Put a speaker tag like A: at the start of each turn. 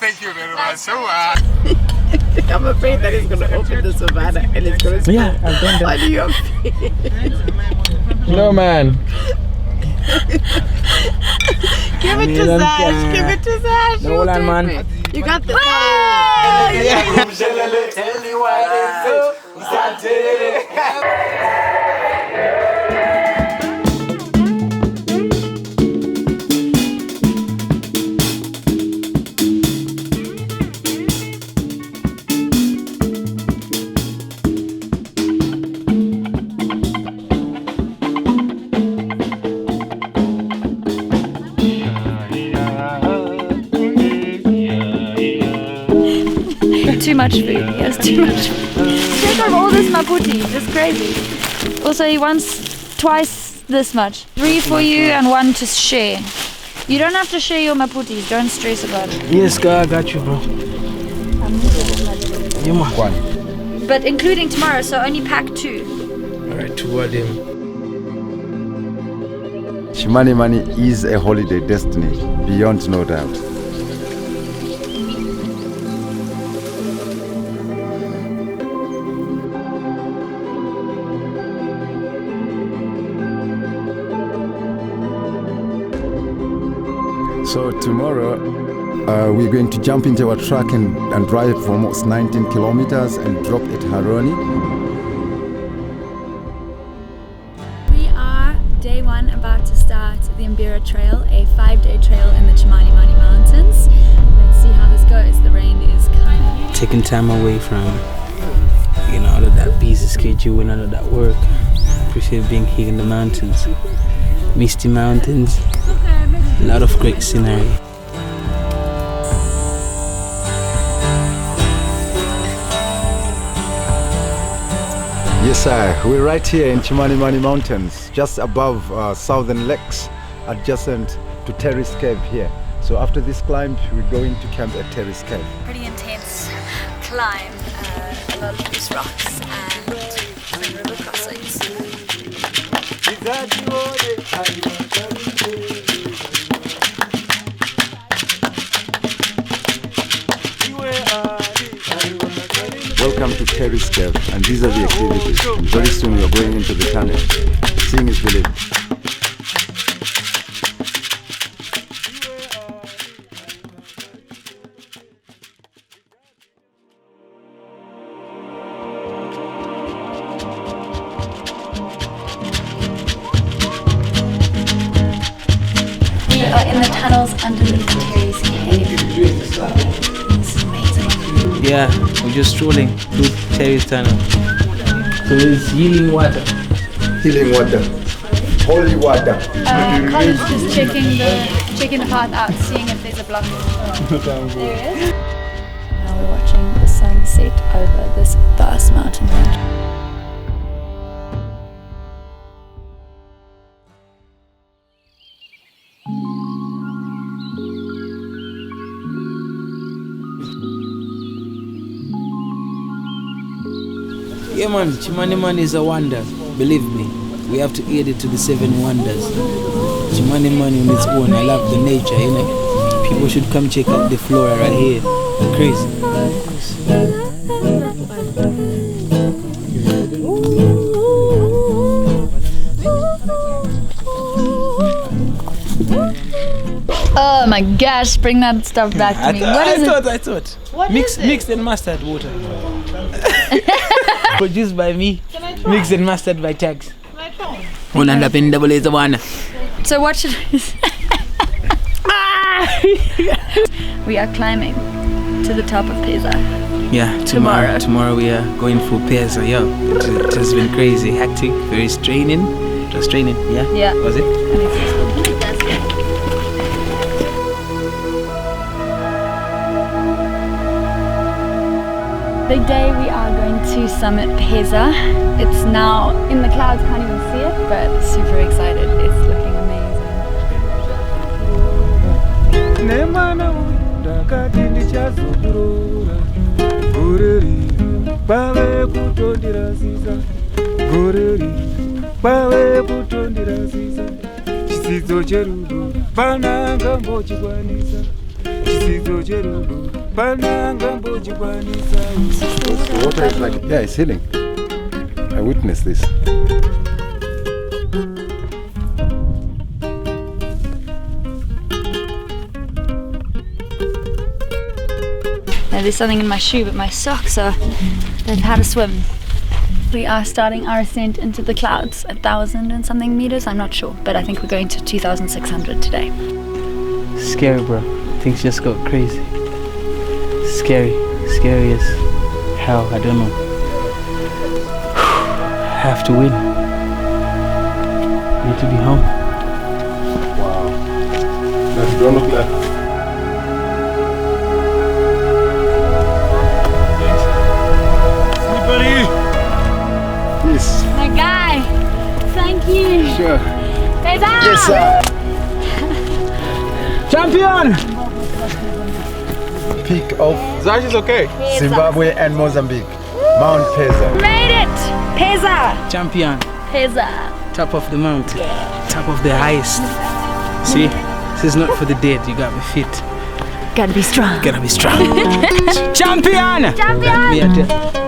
A: Thank you very much. So,
B: I'm afraid that he's going to open the savannah and it's going to
C: Yeah, I've done that.
B: on your feet.
C: No, man.
B: Give it to Zash. Give it to Zash.
C: No, hold on, man.
B: You got the
D: Too much food, yes, too much food. Check out all this maputi, it's crazy. Also he wants twice this much. 3 for you and 1 to share. You don't have to share your maputis, don't stress about it.
C: Yes, girl, I got you, bro.
D: But including tomorrow, so only pack 2.
C: Alright, 2 of them.
E: Chimanimani is a holiday destination, beyond no doubt. So tomorrow we're going to jump into our truck and drive for almost 19 kilometers and drop at Haroni.
D: We are day 1 about to start the Mbira Trail, a 5-day trail in the Chimanimani-Mountains. Let's see how this goes. The rain is coming.
C: Taking time away from, all of that busy schedule and all of that work. Appreciate being here in the mountains. Misty mountains. A lot of great scenery.
E: Yes, sir. We're right here in Chimanimani-Mountains, just above Southern Lakes, adjacent to Terrace Cave here. So after this climb, we're going to camp at Terrace Cave.
D: Pretty intense climb, a lot of loose rocks and river crossings.
E: Welcome to Terrace Cave, and these are the activities. And very soon we are going into the tunnel. Seeing is believing.
D: We are in the tunnels underneath Terry's cave. This is amazing.
C: Yeah, we're just strolling through Terry's tunnel. So it's healing water.
E: Healing water. Holy water.
D: Colin's just checking the path out, seeing if there's a block. There it is. Now we're watching the sun set over this vast mountain range.
C: Yeah, man, Chimanimani is a wonder. Believe me, we have to add it to the 7 wonders. Chimanimani on its own, I love the nature, People should come check out the flora right here. Crazy.
D: Oh my gosh, bring that stuff back to me.
C: I thought.
B: What
C: Mixed and mustard water. Produced by me. Mixed and mustard by Tags. One and up in double is the one.
D: So what should I say? We are climbing to the top of Peza.
C: Yeah,
D: Tomorrow.
C: Tomorrow we are going for Peza. Yo, it has been crazy, hectic, very straining. It was straining, yeah?
D: Yeah.
C: Was it?
D: Big day, we are going to summit Peza. It's now in the clouds, can't even see it, but super excited. It's looking amazing.
F: Chidzidzo cherudo pananga mbochikwanisa. Chidzidzo cherudo pananga mbochikwanisa.
E: The water is like, yeah, it's healing. I witnessed this.
D: Now, there's something in my shoe, but my socks they've had a swim. We are starting our ascent into the clouds, 1,000 and something meters, I'm not sure, but I think we're going to 2,600 today.
C: Scary, bro. Things just got crazy. Scary as hell. I don't know. I have to win. Need to be home.
E: Wow. Now, don't look left. Yes.
D: My guy, thank you.
E: Sure.
D: Peza!
E: Yes, sir.
C: Champion!
E: Peak of
A: Zash is okay.
E: Zimbabwe and Mozambique. Mount Peza.
D: Made it! Peza!
C: Champion.
D: Peza.
C: Top of the mountain. Top of the highest. See? This is not for the dead. You gotta be fit.
D: Gotta be strong.
C: Gotta be strong. Champion!
D: Champion!
C: Got me at it.